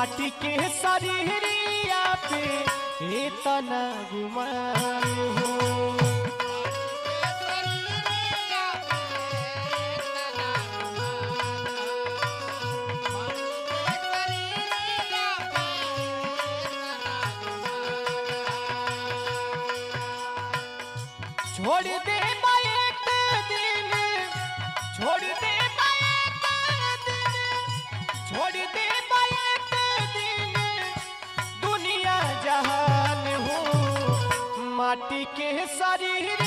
माटी के शरीरिया पे इतना गुमान हो। छोड़ दे एक दिन, छोड़ दे एक दिन, छोड़ दे एक दिन दुनिया जहान हो। माटी के शरीर